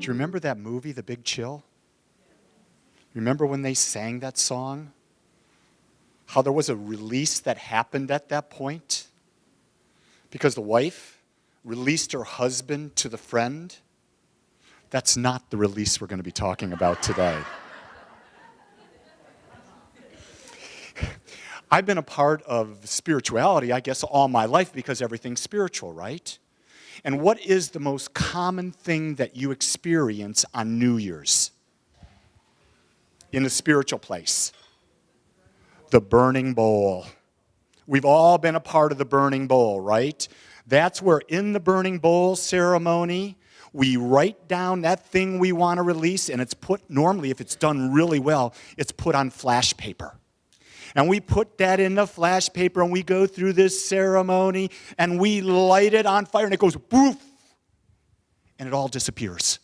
you remember that movie, The Big Chill? Remember when they sang that song? How there was a release that happened at that point? Because the wife released her husband to the friend. That's not the release we're going to be talking about today. I've been a part of spirituality, I guess, all my life because everything's spiritual, right? And what is the most common thing that you experience on New Year's in a spiritual place? The burning bowl. We've all been a part of the burning bowl, right? That's where in the burning bowl ceremony, we write down that thing we want to release, and it's put, normally if it's done really well, it's put on flash paper. And we put that in the flash paper, and we go through this ceremony, and we light it on fire, and it goes poof, and it all disappears.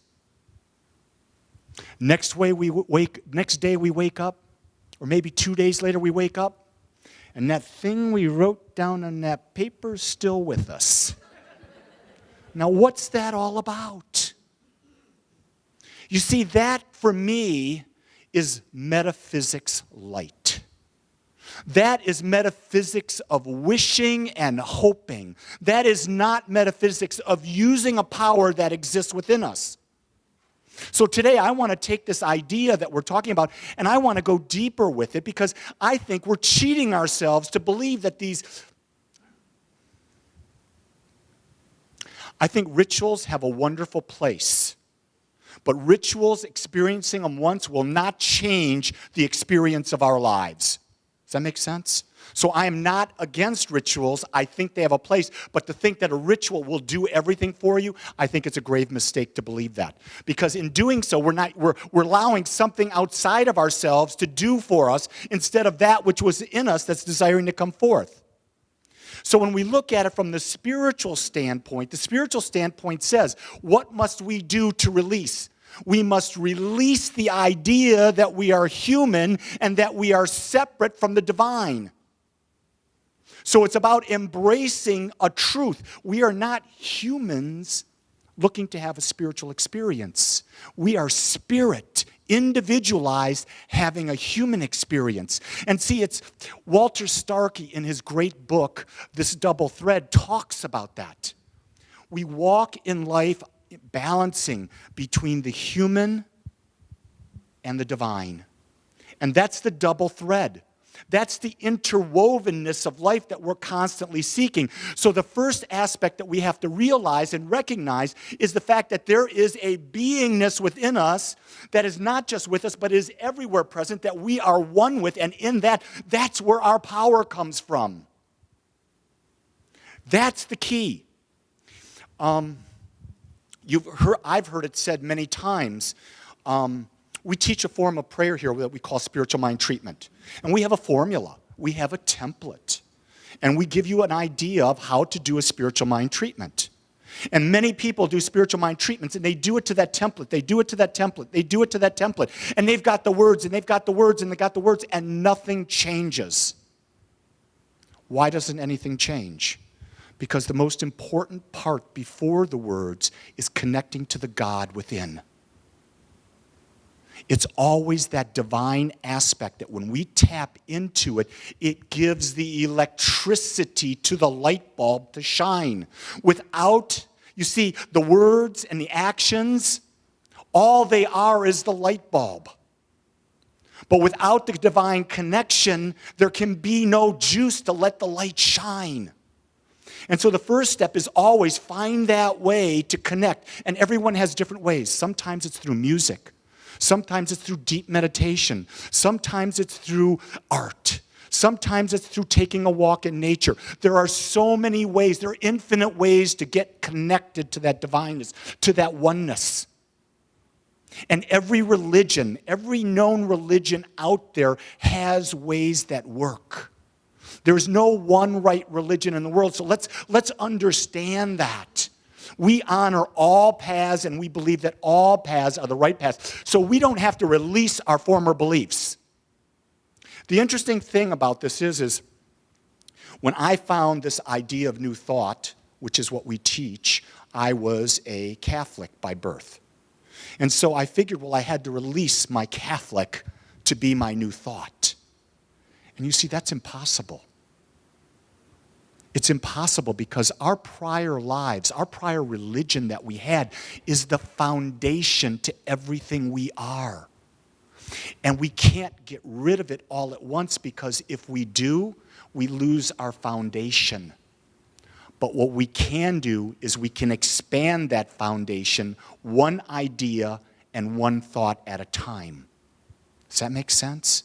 Next day we wake up, or maybe 2 days later we wake up, and that thing we wrote down on that paper is still with us. Now, what's that all about? You see, that for me is metaphysics light. That is metaphysics of wishing and hoping. That is not metaphysics of using a power that exists within us. So today I want to take this idea that we're talking about and I want to go deeper with it because I think we're cheating ourselves to believe that I think rituals have a wonderful place. But rituals, experiencing them once, will not change the experience of our lives. Does that make sense? So I am not against rituals. I think they have a place. But to think that a ritual will do everything for you, I think it's a grave mistake to believe that. Because in doing so, we're allowing something outside of ourselves to do for us instead of that which was in us that's desiring to come forth. So when we look at it from the spiritual standpoint says, what must we do to release? We must release the idea that we are human and that we are separate from the divine. So it's about embracing a truth. We are not humans looking to have a spiritual experience. We are spirit, individualized, having a human experience. And see, it's Walter Starkey in his great book, This Double Thread, talks about that. We walk in life balancing between the human and the divine. And that's the double thread. That's the interwovenness of life that we're constantly seeking. So the first aspect that we have to realize and recognize is the fact that there is a beingness within us that is not just with us, but is everywhere present, that we are one with, and in that's where our power comes from. That's the key. I've heard it said many times, we teach a form of prayer here that we call spiritual mind treatment. And we have a formula. We have a template. And we give you an idea of how to do a spiritual mind treatment. And many people do spiritual mind treatments, and they do it to that template. They do it to that template. They do it to that template. And they've got the words, and they've got the words, and they've got the words, and nothing changes. Why doesn't anything change? Because the most important part before the words is connecting to the God within. It's always that divine aspect that when we tap into it, it gives the electricity to the light bulb to shine. Without, you see, the words and the actions, all they are is the light bulb. But without the divine connection, there can be no juice to let the light shine. And so the first step is always find that way to connect. And everyone has different ways. Sometimes it's through music. Sometimes it's through deep meditation. Sometimes it's through art. Sometimes it's through taking a walk in nature. There are so many ways. There are infinite ways to get connected to that divineness, to that oneness. And every religion, every known religion out there has ways that work. There is no one right religion in the world, so let's understand that. We honor all paths, and we believe that all paths are the right paths. So we don't have to release our former beliefs. The interesting thing about this is when I found this idea of New Thought, which is what we teach, I was a Catholic by birth. And so I figured, well, I had to release my Catholic to be my new thought. And you see, that's impossible. It's impossible because our prior lives, our prior religion that we had is the foundation to everything we are. And we can't get rid of it all at once because if we do, we lose our foundation. But what we can do is we can expand that foundation one idea and one thought at a time. Does that make sense?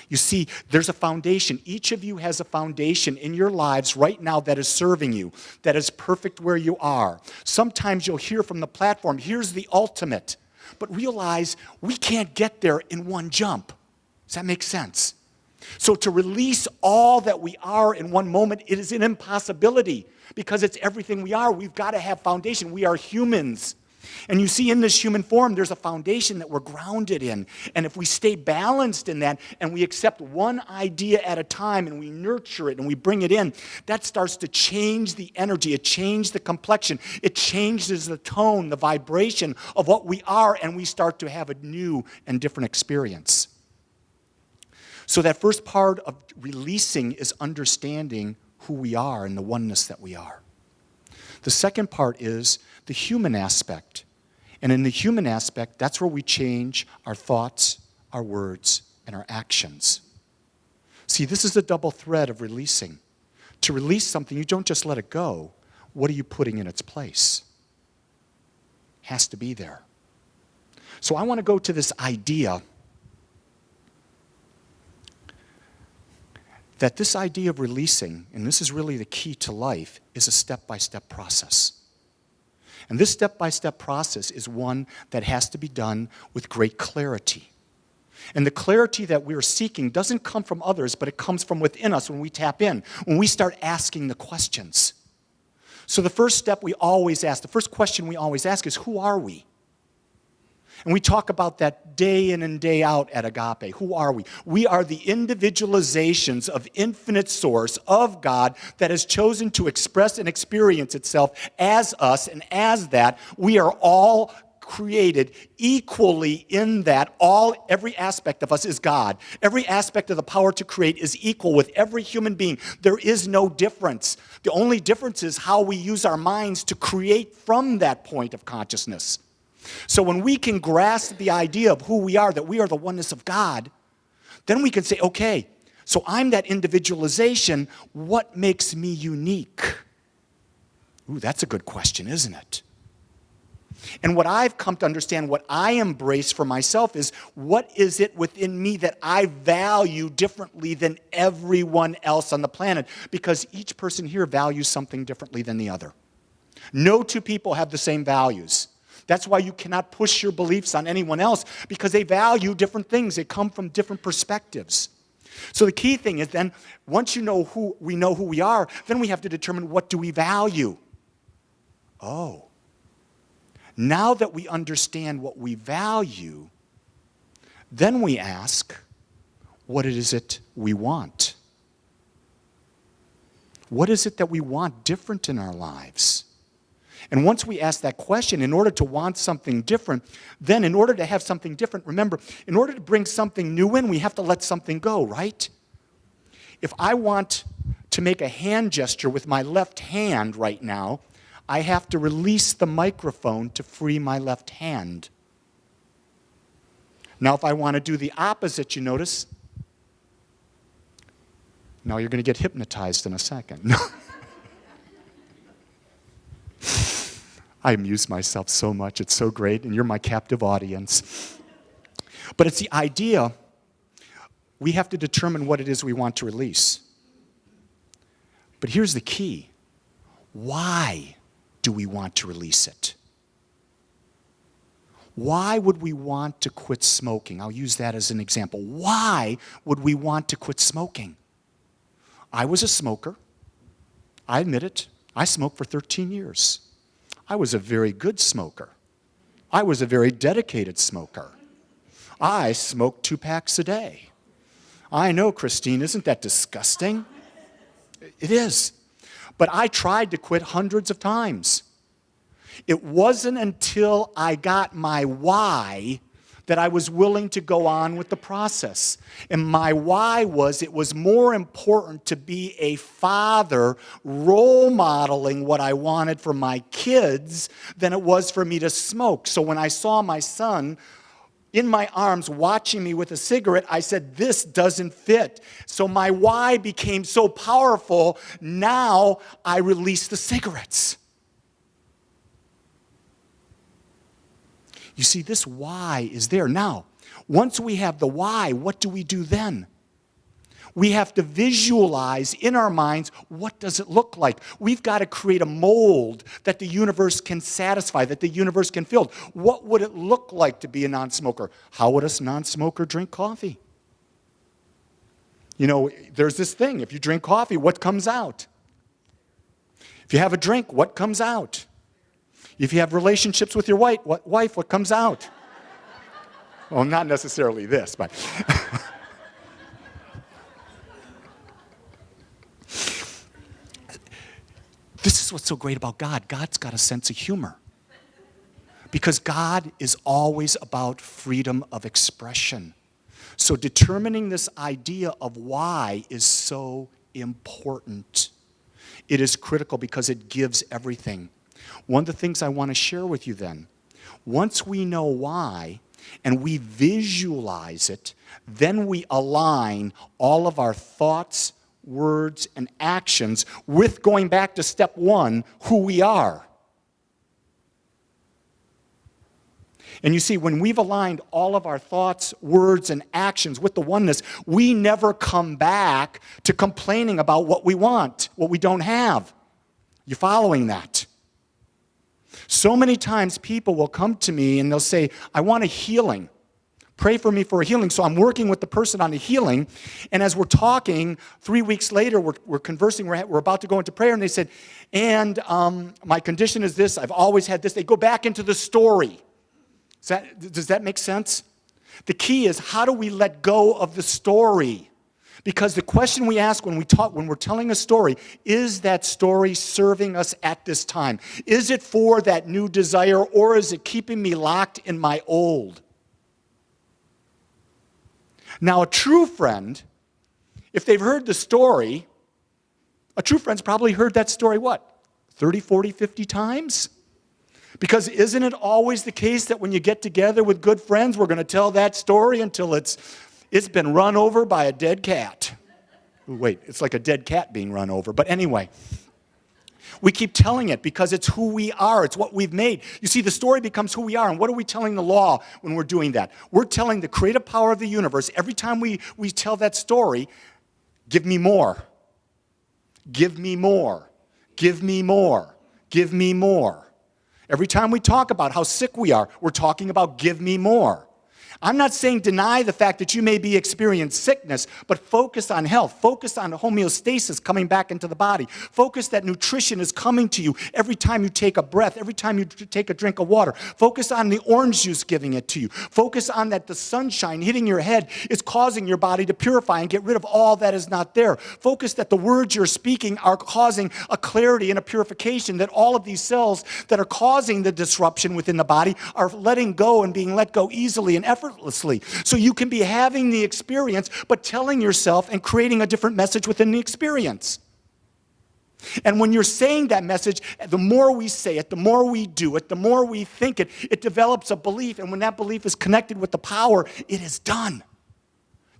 You see, there's a foundation. Each of you has a foundation in your lives right now that is serving you, that is perfect where you are. Sometimes you'll hear from the platform, here's the ultimate. But realize we can't get there in one jump. Does that make sense? So to release all that we are in one moment, it is an impossibility because it's everything we are. We've got to have foundation. We are humans. And you see in this human form, there's a foundation that we're grounded in. And if we stay balanced in that and we accept one idea at a time and we nurture it and we bring it in, that starts to change the energy. It changes the complexion. It changes the tone, the vibration of what we are, and we start to have a new and different experience. So that first part of releasing is understanding who we are and the oneness that we are. The second part is the human aspect. And in the human aspect, that's where we change our thoughts, our words, and our actions. See, this is the double thread of releasing. To release something, you don't just let it go. What are you putting in its place? Has to be there. So I want to go to this idea that this idea of releasing, and this is really the key to life, is a step-by-step process. And this step-by-step process is one that has to be done with great clarity. And the clarity that we're seeking doesn't come from others, but it comes from within us when we tap in, when we start asking the questions. So the first step we always ask, the first question we always ask is, who are we? And we talk about that day in and day out at Agape. Who are we? We are the individualizations of infinite source of God that has chosen to express and experience itself as us, and as that, we are all created equally in that every aspect of us is God. Every aspect of the power to create is equal with every human being. There is no difference. The only difference is how we use our minds to create from that point of consciousness. So when we can grasp the idea of who we are, that we are the oneness of God, then we can say, okay, so I'm that individualization. What makes me unique? Ooh, that's a good question, isn't it? And what I've come to understand, what I embrace for myself is, what is it within me that I value differently than everyone else on the planet? Because each person here values something differently than the other. No two people have the same values. That's why you cannot push your beliefs on anyone else, because they value different things. They come from different perspectives. So the key thing is then, once we know who we are, then we have to determine, what do we value? Oh. Now that we understand what we value, then we ask, what is it we want? What is it that we want different in our lives? And once we ask that question, in order to want something different, then in order to have something different, remember, in order to bring something new in, we have to let something go, right? If I want to make a hand gesture with my left hand right now, I have to release the microphone to free my left hand. Now, if I want to do the opposite, you notice? Now you're going to get hypnotized in a second. I amuse myself so much. It's so great, and you're my captive audience. But it's the idea, we have to determine what it is we want to release. But here's the key. Why do we want to release it? Why would we want to quit smoking? I'll use that as an example. Why would we want to quit smoking? I was a smoker. I admit it. I smoked for 13 years. I was a very good smoker. I was a very dedicated smoker. I smoked 2 packs a day. I know, Christine, isn't that disgusting? It is. But I tried to quit hundreds of times. It wasn't until I got my why that I was willing to go on with the process. And my why was, it was more important to be a father role modeling what I wanted for my kids than it was for me to smoke. So when I saw my son in my arms watching me with a cigarette, I said, this doesn't fit. So my why became so powerful, now I release the cigarettes. You see, this why is there. Now, once we have the why, what do we do then? We have to visualize in our minds, what does it look like? We've got to create a mold that the universe can satisfy, that the universe can fill. What would it look like to be a non-smoker? How would a non-smoker drink coffee? You know, there's this thing. If you drink coffee, what comes out? If you have a drink, what comes out? If you have relationships with your wife, what comes out? Well, not necessarily this, but... This is what's so great about God. God's got a sense of humor. Because God is always about freedom of expression. So determining this idea of why is so important. It is critical because it gives everything. One of the things I want to share with you then, once we know why and we visualize it, then we align all of our thoughts, words, and actions with, going back to step one, who we are. And you see, when we've aligned all of our thoughts, words, and actions with the oneness, we never come back to complaining about what we want, what we don't have. You following that? So many times people will come to me and they'll say, I want a healing. Pray for me for a healing. So I'm working with the person on a healing. And as we're talking, 3 weeks later, we're conversing, we're about to go into prayer. And they said, and my condition is this. I've always had this. They go back into the story. Does that make sense? The key is, how do we let go of the story? Because the question we ask when we're telling a story, is that story serving us at this time? Is it for that new desire, or is it keeping me locked in my old? Now, a true friend, if they've heard the story, a true friend's probably heard that story, 30, 40, 50 times? Because isn't it always the case that when you get together with good friends, we're going to tell that story until it's been run over by a dead cat. Ooh, wait, it's like a dead cat being run over. But anyway, we keep telling it because it's who we are. It's what we've made. You see, the story becomes who we are. And what are we telling the law when we're doing that? We're telling the creative power of the universe, every time we tell that story, give me more. Give me more. Give me more. Give me more. Every time we talk about how sick we are, we're talking about give me more. I'm not saying deny the fact that you may be experiencing sickness, but focus on health. Focus on homeostasis coming back into the body. Focus that nutrition is coming to you every time you take a breath, every time you take a drink of water. Focus on the orange juice giving it to you. Focus on that the sunshine hitting your head is causing your body to purify and get rid of all that is not there. Focus that the words you're speaking are causing a clarity and a purification, that all of these cells that are causing the disruption within the body are letting go and being let go easily and effortlessly. So you can be having the experience, but telling yourself and creating a different message within the experience. And when you're saying that message, the more we say it, the more we do it, the more we think it, it develops a belief. And when that belief is connected with the power, it is done.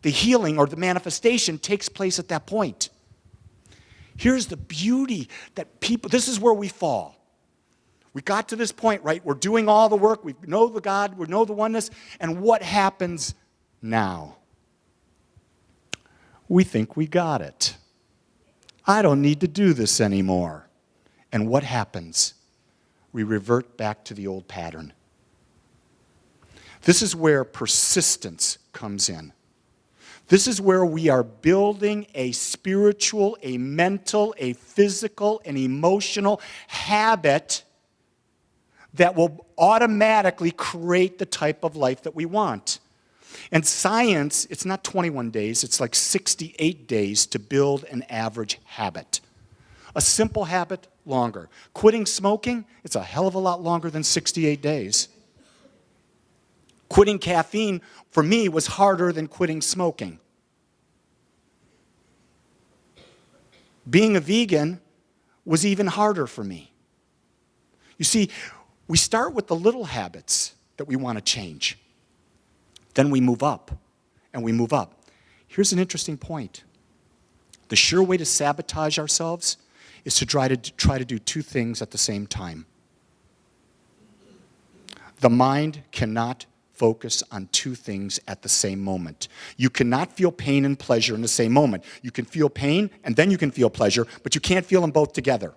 The healing or the manifestation takes place at that point. Here's the beauty that this is where we fall. We got to this point, right? We're doing all the work. We know the God. We know the oneness. And what happens now? We think we got it. I don't need to do this anymore. And what happens? We revert back to the old pattern. This is where persistence comes in. This is where we are building a spiritual, a mental, a physical, an emotional habit that will automatically create the type of life that we want. And science, it's not 21 days, it's like 68 days to build an average habit. A simple habit, longer. Quitting smoking, it's a hell of a lot longer than 68 days. Quitting caffeine, for me, was harder than quitting smoking. Being a vegan was even harder for me. You see, we start with the little habits that we want to change. Then we move up, and we move up. Here's an interesting point. The sure way to sabotage ourselves is to try to do two things at the same time. The mind cannot focus on two things at the same moment. You cannot feel pain and pleasure in the same moment. You can feel pain, and then you can feel pleasure, but you can't feel them both together.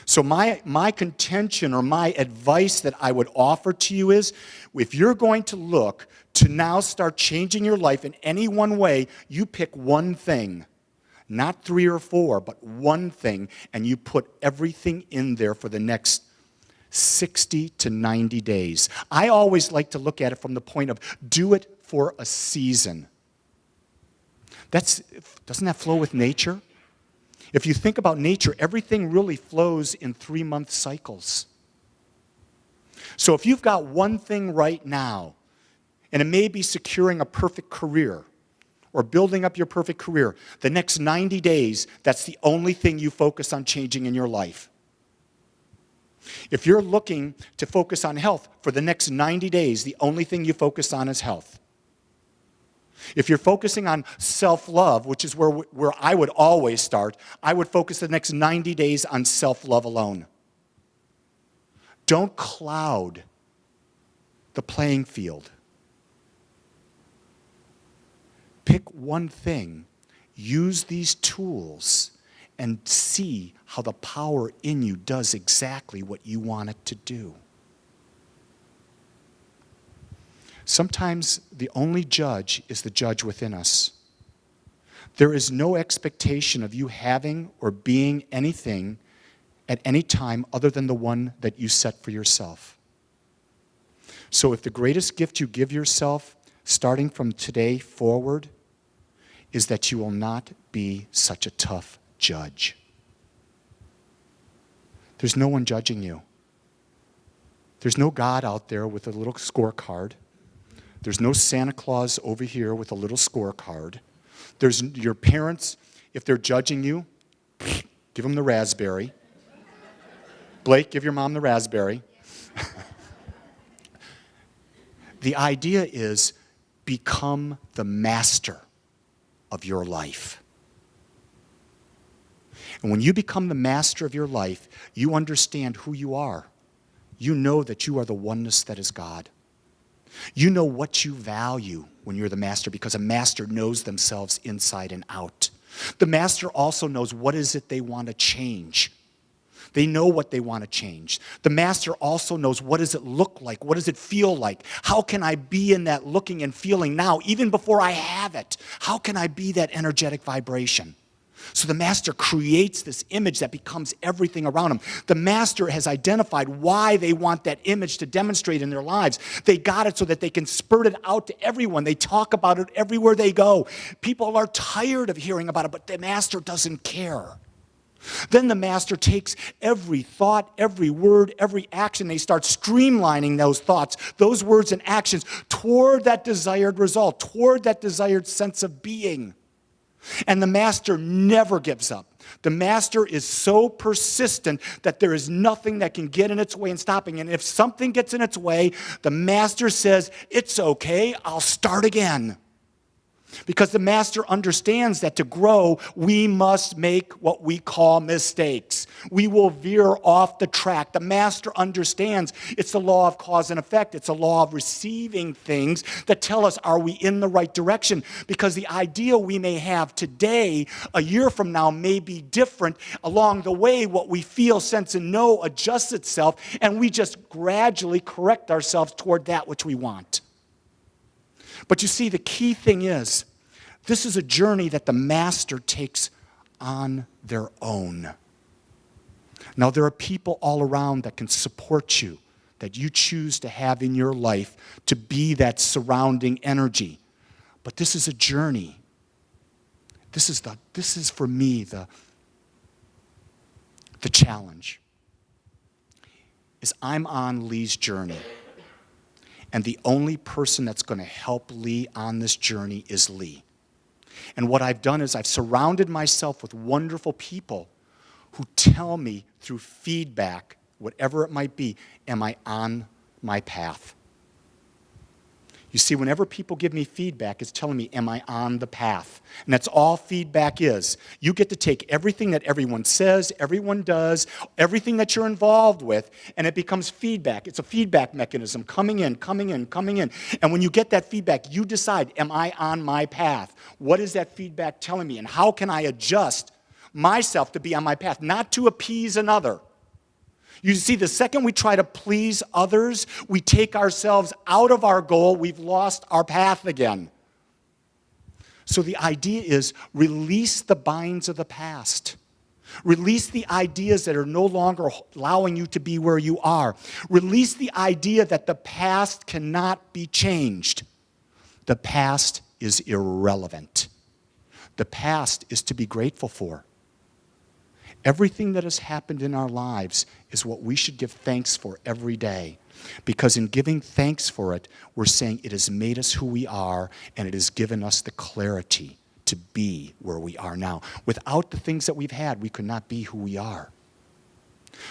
So my contention or my advice that I would offer to you is, if you're going to look to now start changing your life in any one way, you pick one thing. Not 3 or 4, but one thing, and you put everything in there for the next 60 to 90 days. I always like to look at it from the point of do it for a season. Doesn't that flow with nature? If you think about nature, everything really flows in 3-month cycles. So if you've got one thing right now, and it may be securing a perfect career or building up your perfect career, the next 90 days, that's the only thing you focus on changing in your life. If you're looking to focus on health, for the next 90 days, the only thing you focus on is health. If you're focusing on self-love, which is where I would always start, I would focus the next 90 days on self-love alone. Don't cloud the playing field. Pick one thing, use these tools, and see how the power in you does exactly what you want it to do. Sometimes the only judge is the judge within us. There is no expectation of you having or being anything at any time other than the one that you set for yourself. So if the greatest gift you give yourself, starting from today forward, is that you will not be such a tough judge. There's no one judging you. There's no God out there with a little scorecard. There's no Santa Claus over here with a little scorecard. There's your parents, if they're judging you, give them the raspberry. Blake, give your mom the raspberry. The idea is become the master of your life. And when you become the master of your life, you understand who you are. You know that you are the oneness that is God. You know what you value when you're the master, because a master knows themselves inside and out. The master also knows what is it they want to change. They know what they want to change. The master also knows what does it look like? What does it feel like? How can I be in that looking and feeling now, even before I have it? How can I be that energetic vibration? So the master creates this image that becomes everything around him. The master has identified why they want that image to demonstrate in their lives. They got it so that they can spurt it out to everyone. They talk about it everywhere they go. People are tired of hearing about it, but the master doesn't care. Then the master takes every thought, every word, every action. They start streamlining those thoughts, those words and actions toward that desired result, toward that desired sense of being. And the master never gives up. The master is so persistent that there is nothing that can get in its way and stopping. And if something gets in its way, the master says, it's okay, I'll start again. Because the master understands that to grow, we must make what we call mistakes. We will veer off the track. The master understands it's the law of cause and effect. It's a law of receiving things that tell us, are we in the right direction? Because the idea we may have today, a year from now, may be different. Along the way, what we feel, sense, and know adjusts itself, and we just gradually correct ourselves toward that which we want. But you see, the key thing is, this is a journey that the master takes on their own. Now, there are people all around that can support you, that you choose to have in your life to be that surrounding energy. But this is a journey. This is for me, The challenge is I'm on Lee's journey. And the only person that's going to help Lee on this journey is Lee. And what I've done is I've surrounded myself with wonderful people who tell me through feedback, whatever it might be, am I on my path? You see, whenever people give me feedback, it's telling me, am I on the path? And that's all feedback is. You get to take everything that everyone says, everyone does, everything that you're involved with, and it becomes feedback. It's a feedback mechanism coming in, coming in, coming in. And when you get that feedback, you decide, am I on my path? What is that feedback telling me? And how can I adjust myself to be on my path, not to appease another? You see, the second we try to please others, we take ourselves out of our goal, we've lost our path again. So the idea is release the binds of the past. Release the ideas that are no longer allowing you to be where you are. Release the idea that the past cannot be changed. The past is irrelevant. The past is to be grateful for. Everything that has happened in our lives is what we should give thanks for every day. Because in giving thanks for it, we're saying it has made us who we are, and it has given us the clarity to be where we are now. Without the things that we've had, we could not be who we are.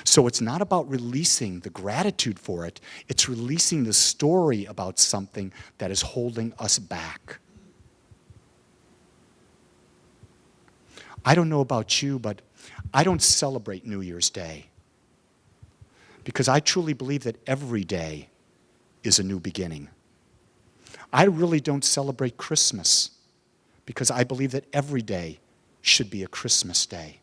So it's not about releasing the gratitude for it. It's releasing the story about something that is holding us back. I don't know about you, but I don't celebrate New Year's Day because I truly believe that every day is a new beginning. I really don't celebrate Christmas because I believe that every day should be a Christmas day.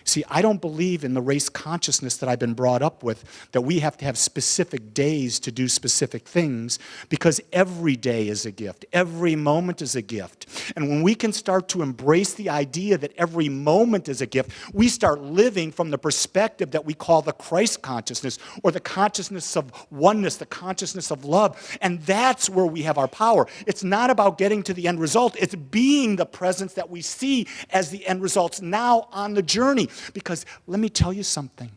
See, I don't believe in the race consciousness that I've been brought up with, that we have to have specific days to do specific things, because every day is a gift. Every moment is a gift. And when we can start to embrace the idea that every moment is a gift, we start living from the perspective that we call the Christ consciousness, or the consciousness of oneness, the consciousness of love. And that's where we have our power. It's not about getting to the end result. It's being the presence that we see as the end results now on the journey. Because let me tell you something.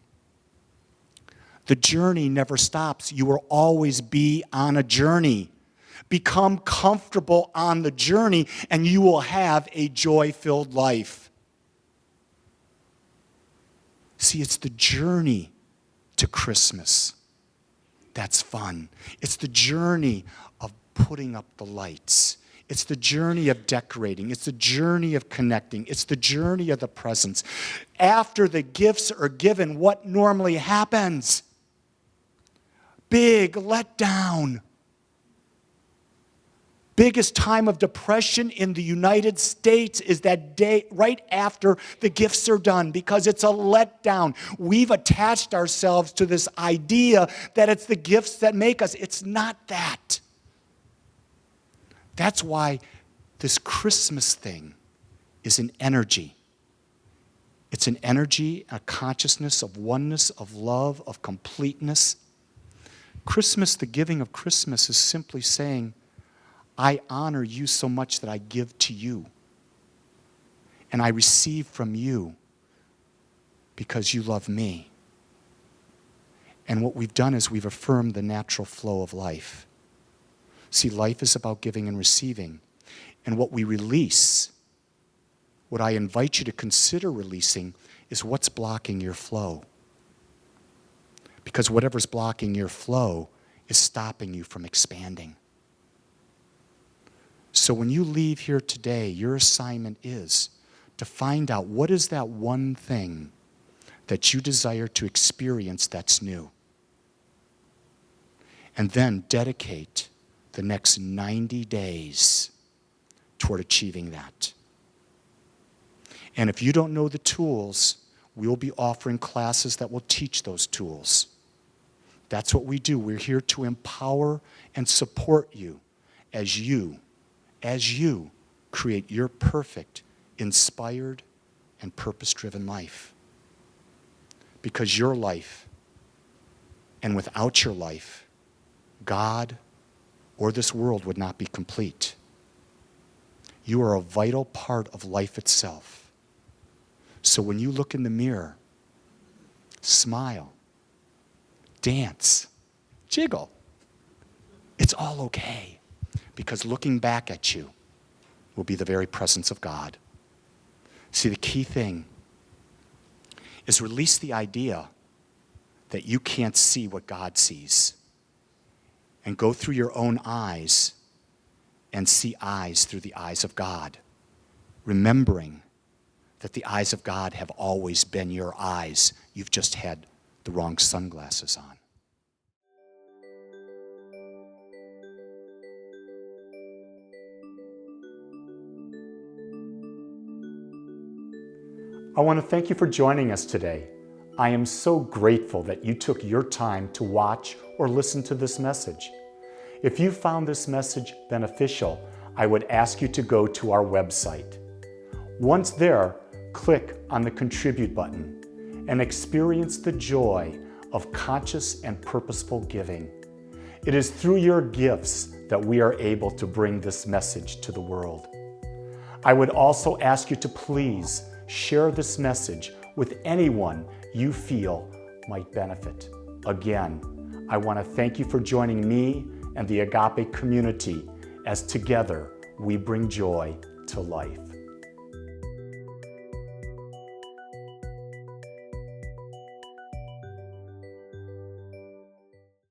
The journey never stops. You will always be on a journey. Become comfortable on the journey, and you will have a joy-filled life. See, it's the journey to Christmas that's fun. It's the journey of putting up the lights. It's the journey of decorating. It's the journey of connecting. It's the journey of the presence. After the gifts are given, what normally happens? Big letdown. Biggest time of depression in the United States is that day right after the gifts are done, because it's a letdown. We've attached ourselves to this idea that it's the gifts that make us. It's not that. That's why this Christmas thing is an energy. It's an energy, a consciousness of oneness, of love, of completeness. Christmas, the giving of Christmas, is simply saying, I honor you so much that I give to you. And I receive from you because you love me. And what we've done is we've affirmed the natural flow of life. See, life is about giving and receiving. And what we release, what I invite you to consider releasing, is what's blocking your flow. Because whatever's blocking your flow is stopping you from expanding. So when you leave here today, your assignment is to find out what is that one thing that you desire to experience that's new. And then dedicate the next 90 days toward achieving that. And if you don't know the tools, we'll be offering classes that will teach those tools. That's what we do. We're here to empower and support you as you create your perfect, inspired, and purpose-driven life. Because your life, and without your life, God or this world would not be complete. You are a vital part of life itself. So when you look in the mirror, smile, dance, jiggle. It's all okay, because looking back at you will be the very presence of God. See, the key thing is release the idea that you can't see what God sees, and go through your own eyes and see eyes through the eyes of God, remembering that the eyes of God have always been your eyes. You've just had the wrong sunglasses on. I want to thank you for joining us today. I am so grateful that you took your time to watch or listen to this message. If you found this message beneficial, I would ask you to go to our website. Once there, click on the Contribute button and experience the joy of conscious and purposeful giving. It is through your gifts that we are able to bring this message to the world. I would also ask you to please share this message with anyone you feel might benefit. Again, I want to thank you for joining me and the Agape community as together we bring joy to life.